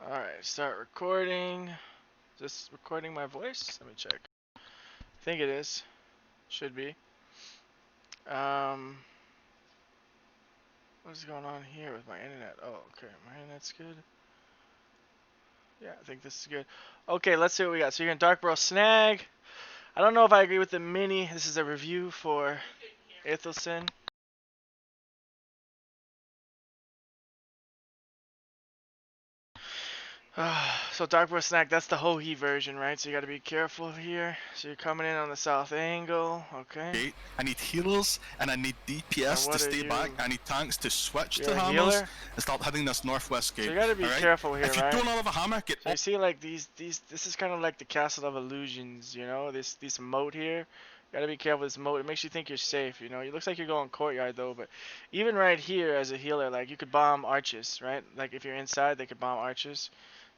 Alright, start recording. Is this recording my voice? Let me check. I think it is. Should be. What is going on here with my internet? Oh, okay. My internet's good. Yeah, I think this is good. Okay, let's see what we got. So you're in Dark Bro Snag. I don't know if I agree with the mini. This is a review for feedbackforithiseln. So Dark Bro Snack, that's the Hohi version, right? So you gotta be careful here. So you're coming in on the south angle, okay? I need healers and I need DPS to stay back. I need tanks to switch to hammers and start hitting this northwest gate. So you gotta be careful here, if you right? don't have a hammer, get so you see like these this is kind of like the Castle of Illusions, you know? This moat here. You gotta be careful with this moat. It makes you think you're safe, you know? It looks like you're going courtyard though, but even right here as a healer, like you could bomb arches, right? Like if you're inside, they could bomb arches.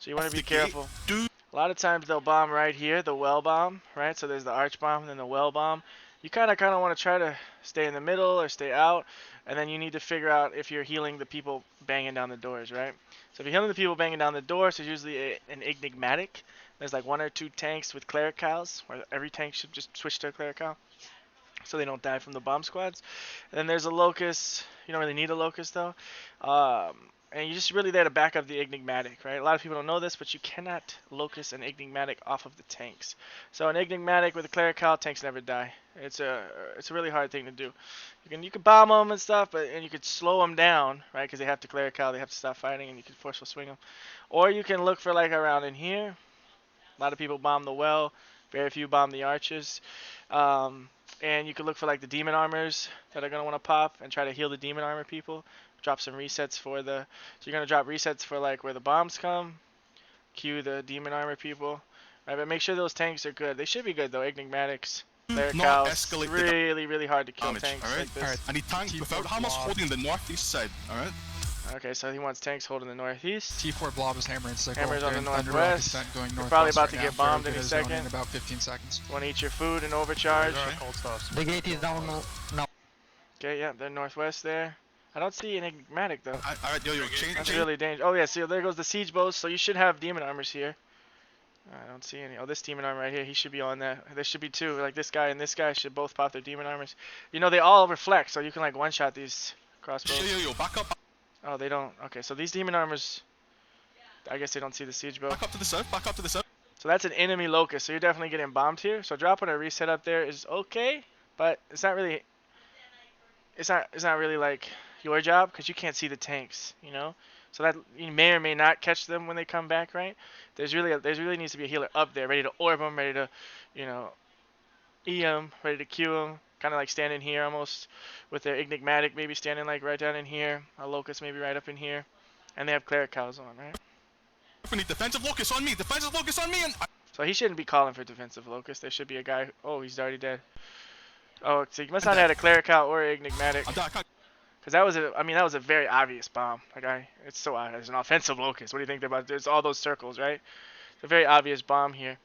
So you want to be careful. A lot of times they'll bomb right here, the well bomb, right? So there's the arch bomb and then the well bomb. You kind of want to try to stay in the middle or stay out, and then you need to figure out if you're healing the people banging down the doors, right? So if you're healing the people banging down the doors, there's usually an enigmatic. There's like 1 or 2 tanks with clericals, where every tank should just switch to a clerical, so they don't die from the bomb squads. And then there's a locust. You don't really need a locust though. And you're just really there to back up the enigmatic, right? A lot of people don't know this, but you cannot locust an enigmatic off of the tanks. So an enigmatic with a clerical, tanks never die. It's a really hard thing to do. You can bomb them and stuff, and you could slow them down, right? Because they have to clerical, they have to stop fighting, and you can forceful swing them. Or you can look for like around in here. A lot of people bomb the well, very few bomb the arches. And you can look for like the demon armors that are gonna want to pop and try to heal the demon armor people. Drop some resets for the. So you're gonna drop resets for like where the bombs come. Cue the demon armor people. Right, but make sure those tanks are good. They should be good though. Enigmatics, clericals, really hard to kill tanks like this. Alright, I need tanks without hammers holding the northeast side. Alright. Okay, so he wants tanks holding the northeast. T4 blob is hammering sickle. Hammers on the northwest. You're probably about to get bombed any second. In about 15 seconds. Want to eat your food and overcharge. The gate is down now. Okay, yeah, they're northwest there. I don't see an enigmatic though. Alright, yo, That's really dangerous. Oh yeah, see, there goes the siege bows. So you should have demon armors here. I don't see any. Oh, this demon armor right here, he should be on that. There should be 2. Like this guy and this guy should both pop their demon armors. You know, they all reflect, so you can like one-shot these crossbows. Yo, back up. Oh, they don't. Okay, so these demon armors, I guess they don't see the siege bow. Back up to the south, back up to the south. So that's an enemy locust, so you're definitely getting bombed here. So dropping a reset up there is okay, but it's not really. It's not really like your job because you can't see the tanks, you know. So that you may or may not catch them when they come back, right? There's really needs to be a healer up there, ready to orb them, ready to, you know, E them, ready to Q them. Kind of like standing here almost with their enigmatic, maybe standing like right down in here. A locust maybe right up in here, and they have clericals on, right? We need defensive locust on me. Defensive locust on me. And so he shouldn't be calling for defensive locust. There should be a guy. Oh, he's already dead. Oh, so you must not have had a clerical or enigmatic. Because that was a very obvious bomb. Like it's so obvious. It's an offensive locust. What do you think about? There's all those circles, right? It's a very obvious bomb here.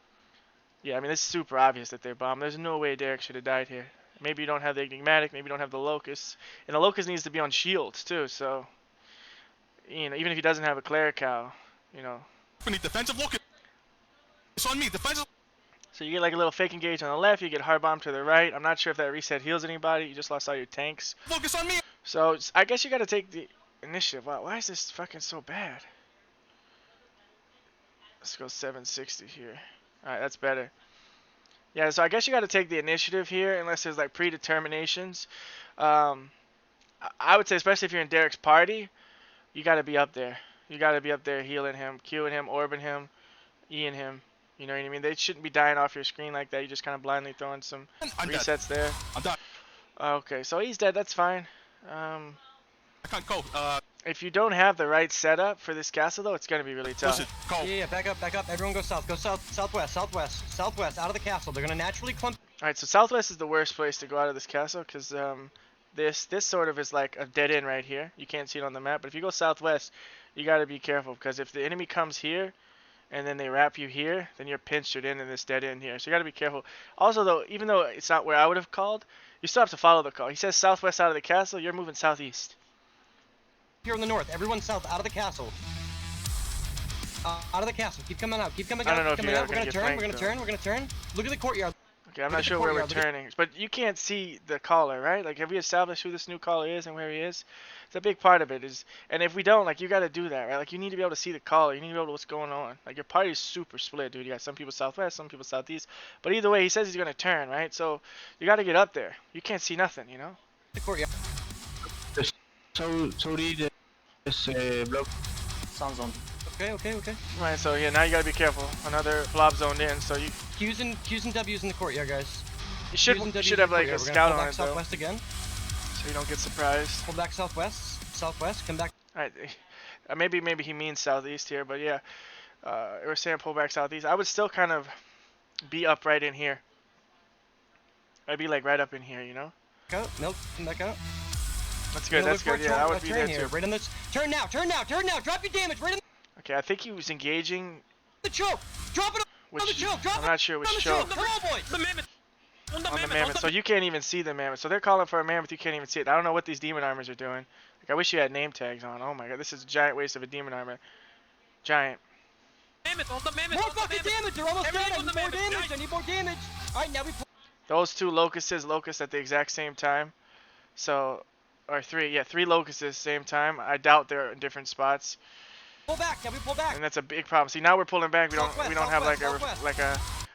Yeah, I mean it's super obvious that they're bombed. There's no way Derek should have died here. Maybe you don't have the enigmatic. Maybe you don't have the locust. And the locust needs to be on shields too. So, you know, even if he doesn't have a clerical, you know. We need defensive locust. It's on me. Defensive. So you get like a little fake engage on the left. You get hard bomb to the right. I'm not sure if that reset heals anybody. You just lost all your tanks. Focus on me. So I guess you got to take the initiative. Wow, why is this fucking so bad? Let's go 760 here. Alright, that's better. Yeah, so I guess you got to take the initiative here unless there's like predeterminations. I would say especially if you're in Derek's party, you got to be up there. You got to be up there healing him, Qing him, orbing him, E-ing him. You know what I mean? They shouldn't be dying off your screen like that. You just kind of blindly throwing some resets there. I'm done. Okay, so he's dead. That's fine. I can't go. If you don't have the right setup for this castle, though, it's going to be really tough. Yeah, back up. Everyone go south. Go south, southwest, out of the castle. They're going to naturally clump. Alright, so southwest is the worst place to go out of this castle because this sort of is like a dead end right here. You can't see it on the map, but if you go southwest, you got to be careful because if the enemy comes here and then they wrap you here, then you're pinched in this dead end here. So you got to be careful. Also, though, even though it's not where I would have called, you still have to follow the call. He says southwest out of the castle. You're moving southeast. Here in the north, everyone south, out of the castle. Out of the castle. Keep coming out. Keep coming out. I don't know if you're We're gonna turn. We're gonna turn. Look at the courtyard. Okay, I'm not sure where we're turning, but you can't see the caller, right? Like, have we established who this new caller is and where he is? It's a big part of it is, and if we don't, like, you got to do that, right? Like, you need to be able to see the caller. You need to be able to know what's going on. Like, your party's super split, dude. You got some people southwest, some people southeast, but either way, he says he's gonna turn, right? So you got to get up there. You can't see nothing, you know? The courtyard. Sorry, this block sounds on. Okay. Right. So yeah, now you got to be careful. Another blob zoned in, so you. Q's and W's in the courtyard, guys. You should have like a scout on it though, southwest again. so you don't get surprised. Pull back southwest. Come back. Alright, maybe he means southeast here, but yeah, we're saying pull back southeast. I would still kind of be up right in here. I'd be like right up in here, you know. Out. Milk. Come back out. That's good. That's good. Yeah, I would be there here. too. Right on this. Turn now. Drop your damage. Right on Okay, I think he was engaging. the choke. Drop it on the choke. Drop I'm not sure which choke. Come on, boys. The mammoth. On the On the mammoth. mammoth. So you can't even see the mammoth. So they're calling for a mammoth. You can't even see it. I don't know what these demon armors are doing. Like, I wish you had name tags on. Oh my god, this is a giant waste of a demon armor. Giant. Mammoth. On the mammoth. More on the fucking mammoth. damage. They're almost Everyone dead. I on need the more mammoth. damage. I need more damage. All right, now we pull. Those two locusts at the exact same time. So, or three locusts same time. I doubt they're in different spots. Pull back. Now we pull back. And that's a big problem. See, now we're pulling back. We don't have Southwest.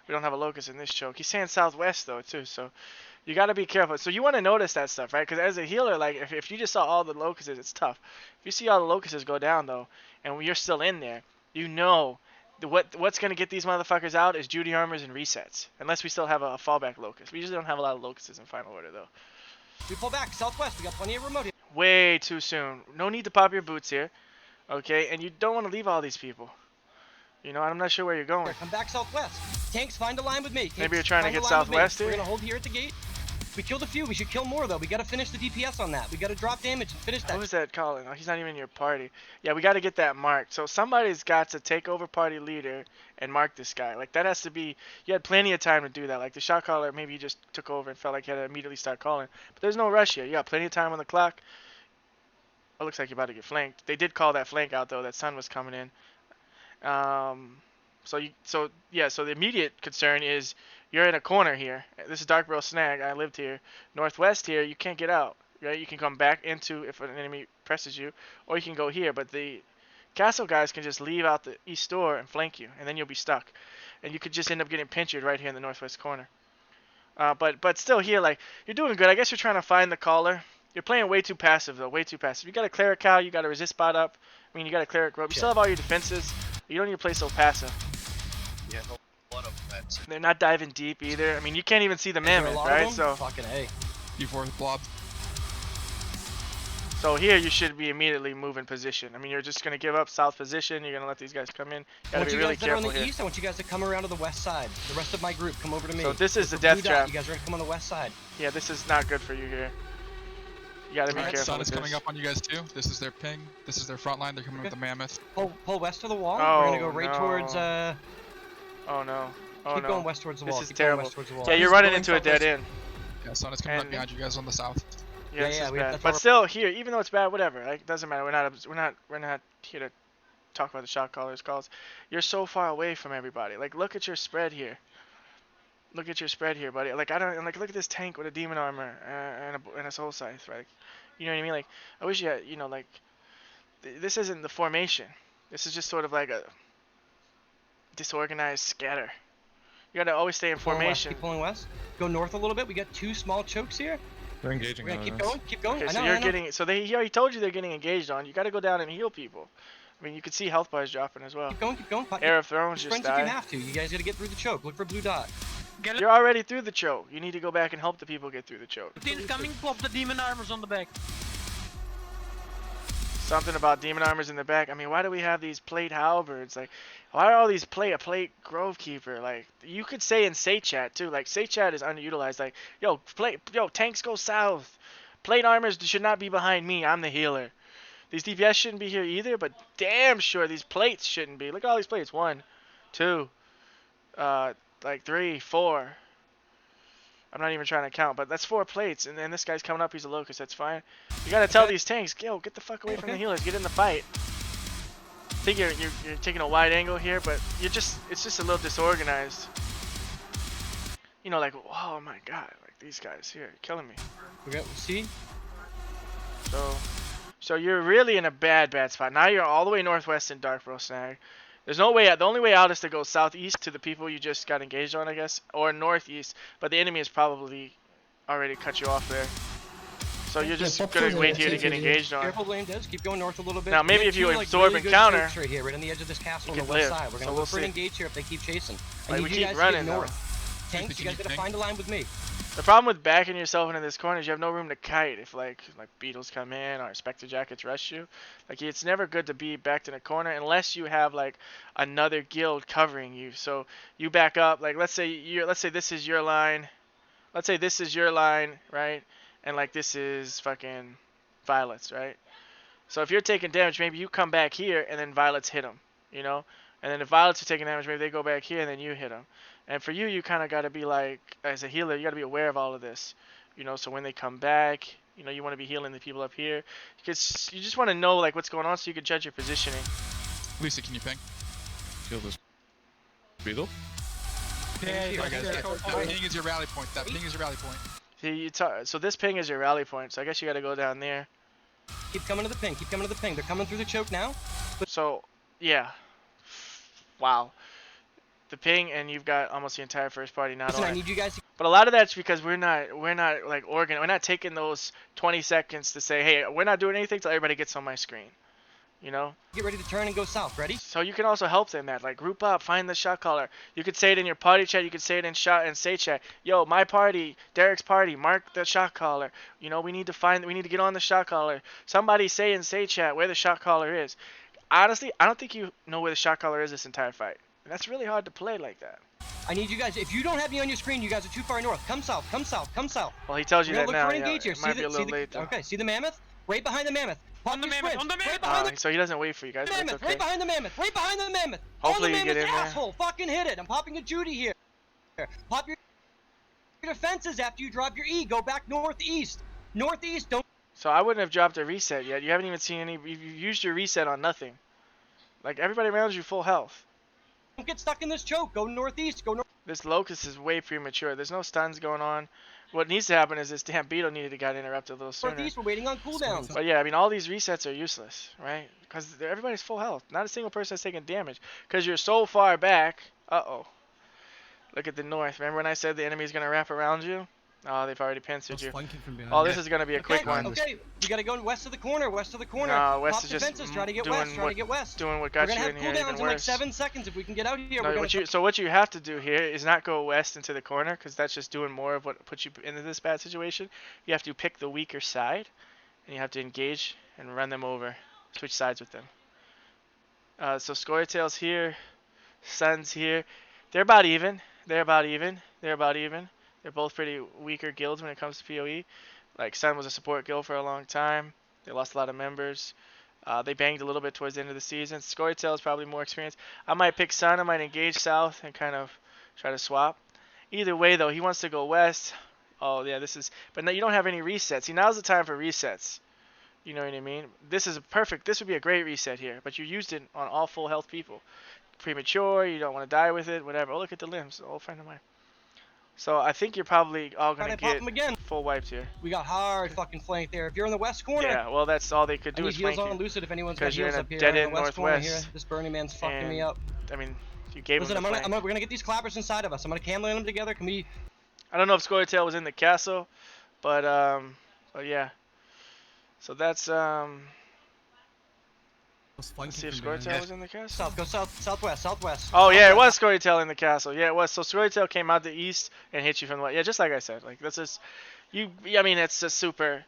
we don't have a locust in this choke. He's saying southwest though too, so you got to be careful. So you want to notice that stuff, right? Because as a healer, like if you just saw all the locusts, it's tough. If you see all the locusts go down though, and when you're still in there, you know what's gonna get these motherfuckers out is Judy armors and resets. Unless we still have a fallback locust. We usually don't have a lot of locusts in final order though. We pull back southwest. We got plenty of remote here. Way too soon. No need to pop your boots here. Okay, and you don't want to leave all these people. You know, I'm not sure where you're going. Come back southwest. Tanks, find a line with me. Tanks, Maybe you're trying to find a get line with me. southwest here? We're gonna hold here at the gate. We killed a few. We should kill more though. We gotta finish the DPS on that. We gotta drop damage and finish that. Who is that calling? Oh, he's not even in your party. Yeah, we got to get that marked. So somebody's got to take over party leader and mark this guy. Like, that has to be... You had plenty of time to do that. Like, the shot caller, maybe he just took over and felt like he had to immediately start calling. But there's no rush here. You got plenty of time on the clock. Oh, looks like you're about to get flanked. They did call that flank out, though. That sun was coming in. So the immediate concern is you're in a corner here. This is Dark Bro Snag. I lived here. Northwest here, you can't get out. Right? You can come back into if an enemy presses you, or you can go here. But the castle guys can just leave out the east door and flank you, and then you'll be stuck. And you could just end up getting pinchered right here in the northwest corner. But still here, like, you're doing good. I guess you're trying to find the caller. You're playing way too passive, though. Way too passive. You got a cleric cow. You got a resist bot up. I mean, you got a cleric rope. You still have all your defenses. You don't need to play so passive. Yeah, a lot of that. They're not diving deep either. I mean, you can't even see the mammoth, right? So fucking A. D4 blob. So here you should be immediately moving position. I mean, you're just gonna give up south position. You're gonna let these guys come in. You gotta be really careful here. East, I want you guys to come around to the west side. The rest of my group, come over to me. So this is the Blue death dot, trap. You guys are gonna come on the west side. Yeah, this is not good for you here. You gotta be Alright, careful sun with is coming this. up on you guys too. This is their ping. This is their front line. They're coming with the mammoth. Pull west of the wall. Oh, We're gonna go right no. towards. Oh no. Oh keep no. going west towards the wall. This is keep going terrible. west towards the wall. Yeah, you're running into a dead end. Yeah, sun is coming up And- behind you guys on the south. Yeah, this is that's bad. what But we're- still, here, even though it's bad, whatever. Like, it doesn't matter. We're not here to talk about the shot callers calls. You're so far away from everybody. Like, look at your spread here. Look at your spread here, buddy. Like, look at this tank with a demon armor and a soul scythe, right? You know what I mean? Like, I wish you had, you know, like, this isn't the formation. This is just sort of like a disorganized scatter. You gotta always stay in formation. Keep pulling west. Go north a little bit. We got two small chokes here. They're engaging. We're gonna keep going. Keep going. Okay, I so know, you're I know. getting, so he already told you they're getting engaged on. You gotta go down and heal people. I mean, you can see health bars dropping as well. Keep going. Keep going. Air of Thrones Friends just if you died. have to. You guys gotta get through the choke. Look for blue dot. You're already through the choke. You need to go back and help the people get through the choke. Coming, pop the demon armors on the back. Something about demon armors in the back. I mean, why do we have these plate halberds? Like, why are all these a plate grove keeper? Like, you could say in say chat too. Like, say chat is underutilized. Like, yo, tanks go south. Plate armors should not be behind me. I'm the healer. These DPS shouldn't be here either, but damn sure these plates shouldn't be. Look at all these plates. 1, 2, like 3, 4. I'm not even trying to count, but that's 4 plates. And then this guy's coming up. He's a locust. That's fine. You gotta tell these tanks, yo, get the fuck away from the healers. Get in the fight. think you're taking a wide angle here, but it's just a little disorganized. You know, like, oh my god, like these guys here, killing me. We got see. So you're really in a bad spot. Now you're all the way northwest in Dark Bro Snag. There's no way out. The only way out is to go southeast to the people you just got engaged on, I guess, or northeast. But the enemy has probably already cut you off there. So you're just gonna wait here to get engaged on. Careful, Blaine does. Keep going north a little bit. Now maybe if you like, absorb really and counter, right here, right on the edge of this castle on you the could west live. side. We're So gonna we'll look for an see. engage here if they keep chasing. Like, And we you keep guys running, get north. though. Tanks, you guys gotta find a line with me. The problem with backing yourself into this corner is you have no room to kite if like beetles come in or Spectre Jackets rush you. Like it's never good to be backed in a corner unless you have like another guild covering you. So you back up, like let's say this is your line. Let's say this is your line, right? And like this is fucking Violet's, right? So if you're taking damage, maybe you come back here and then Violets hit them, you know? And then if Violets are taking damage, maybe they go back here and then you hit them. And for you, you kind of got to be like, as a healer, you got to be aware of all of this, you know? So when they come back, you know, you want to be healing the people up here. Because you just want to know like what's going on so you can judge your positioning. Lisa, can you ping? Kill this beetle. Ping. That ping is your rally point. That ping is your rally point. See, so this ping is your rally point. So I guess you got to go down there. Keep coming to the ping. Keep coming to the ping. They're coming through the choke now. So, yeah. Wow. The ping, and you've got almost the entire first party not Listen, on. I need you guys to But a lot of that's because we're not like we're not taking those 20 seconds to say, hey, we're not doing anything till everybody gets on my screen, you know. get ready to turn and go south. Ready? So you can also help them that, like group up, find the shot caller. You could say it in your party chat. You could say it in say chat. Yo, my party, Derek's party, mark the shot caller. You know, we need to get on the shot caller. Somebody say in say chat where the shot caller is. Honestly, I don't think you know where the shot caller is this entire fight. And that's really hard to play like that. I need you guys. If you don't have me on your screen, you guys are too far north. Come south. Come south. Come south. Well, he tells you We're that gonna now. look for an Yeah, engage here. it might be a little late though. Okay, see the mammoth? Right behind the mammoth. Pop On the your mammoth, sprints. on the Right mammoth. behind the So he doesn't wait for you guys. But it's mammoth. okay. Right behind the mammoth. Right behind the mammoth. Hopefully on the you get mammoth, in there. asshole. Fucking hit it. I'm popping a Judy here. Pop your defenses after you drop your E. Go back northeast. Northeast. Don't So I wouldn't have dropped a reset yet. You haven't even seen any. You've used your reset on nothing. Like everybody around you full health. get stuck in this choke. Go northeast. Go north. This locust is way premature. There's no stuns going on. What needs to happen is this damn beetle needed to get interrupted a little sooner. Northeast. We're waiting on cooldowns. But yeah, I mean all these resets are useless, right? Because everybody's full health. Not a single person is taking damage. Because you're so far back. Uh-oh. Look at the north. Remember when I said the enemy's going to wrap around you? Oh, they've already pincered you. Oh, this is going to be a quick one. Okay, you gotta go west of the corner. West of the corner. No, west Pop is just defenses. Try to get doing west. Try what- to get west. Doing what We're got gonna you have in here cooldowns even in like worse. 7 seconds if we can get out here. No, We're gonna so what you have to do here is not go west into the corner because that's just doing more of what puts you into this bad situation. You have to pick the weaker side, and you have to engage and run them over, switch sides with them. So Scorytail's here, Sun's here. They're about even. They're about even. They're about even. They're both pretty weaker guilds when it comes to PoE. Like Sun was a support guild for a long time. They lost a lot of members. They banged a little bit towards the end of the season. Scorytail is probably more experienced. I might pick Sun. I might engage South and kind of try to swap. Either way, though, he wants to go West. Oh, yeah, this is... But no, you don't have any resets. See, now's the time for resets. You know what I mean? This is a perfect... This would be a great reset here. But you used it on all full health people. Premature, you don't want to die with it, whatever. Oh, look at the limbs. Old friend of mine. So I think you're probably all going to pop get him again. full wiped here. We got hard fucking flank there. If you're in the west corner, Yeah, well, that's all they could do I is need heals flank on you. Lucid if anyone's got Because you're heals in a up here. dead in end the west corner northwest. here. This Burning Man's fucking And, me up. I mean, you gave Listen, him the flank. we're gonna get these clappers inside of us. I'm gonna camlin them together. Can we? I don't know if Scorytail was in the castle, but yeah. So that's let's see if Scorytail was in the castle. South, go southwest. Oh yeah, it was Scorytail in the castle. Yeah, it was. So Scorytail came out the east and hit you from the west. Yeah, just like I said. Like this is, I mean, it's a super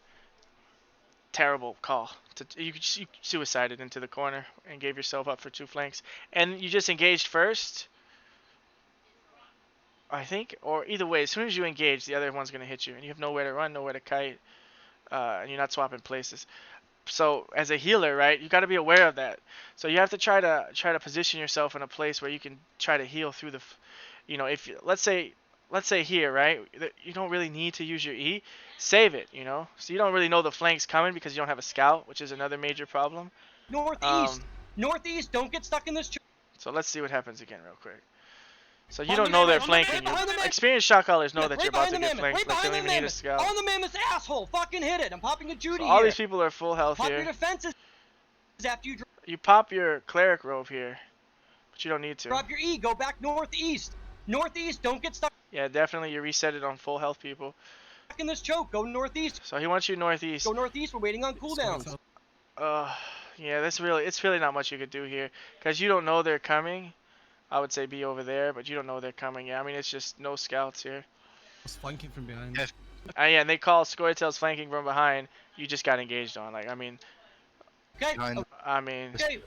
terrible call. You suicided into the corner and gave yourself up for 2 flanks, and you just engaged first. I think, or either way, as soon as you engage, the other one's gonna hit you, and you have nowhere to run, nowhere to kite, and you're not swapping places. So as a healer, right, you got to be aware of that. So you have to try to position yourself in a place where you can try to heal through the, if let's say here, right, you don't really need to use your E, save it, So you don't really know the flank's coming because you don't have a scout, which is another major problem. Northeast. Northeast, don't get stuck in this choke. So let's see what happens again real quick. So you On don't the know they're mammoth, flanking on the you. mammoth. Experienced shot callers know that Right you're about behind to the get mammoth, flanked, right like they don't behind the even need a mammoth. scout. On the mammoth, asshole. Fucking hit it. I'm popping a Judy So all here. these people are full health Pop your here. defenses after you You pop your cleric robe here, but you don't need to. drop your E. Go back northeast. Northeast, don't get stuck Yeah, definitely you reset it on full health people. in this choke. Go northeast. So he wants you northeast. Go northeast. We're waiting on cooldowns. Yeah, it's really not much you could do here, because you don't know they're coming. I would say be over there, but you don't know they're coming. Yeah, I mean, it's just no scouts here. It's flanking from behind. Yeah. Yeah, and they call Scorytail's flanking from behind. You just got engaged on. Like, I mean, Okay. Okay.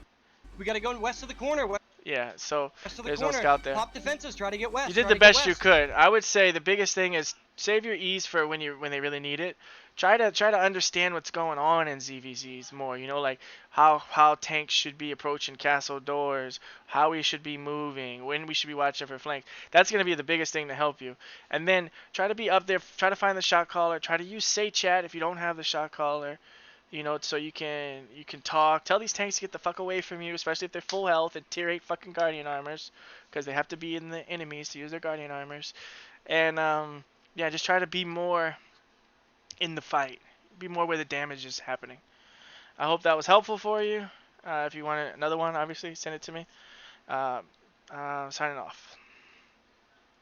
We gotta go west of the corner. Yeah, so West of the there's corner. no scout there. Pop defenses. Try to get west. You did Try the to get best you west. could. I would say the biggest thing is save your E's for when they really need it. Try to understand what's going on in ZVZs more. You know, like how tanks should be approaching castle doors, how we should be moving, when we should be watching for flanks. That's gonna be the biggest thing to help you. And then try to be up there. Try to find the shot caller. Try to use say chat if you don't have the shot caller. You know, so you can talk. Tell these tanks to get the fuck away from you, especially if they're full health and tier 8 fucking guardian armors, because they have to be in the enemies to use their guardian armors. And yeah, just try to be more in the fight. Be more where the damage is happening. I hope that was helpful for you. If you want another one, obviously send it to me. Signing off.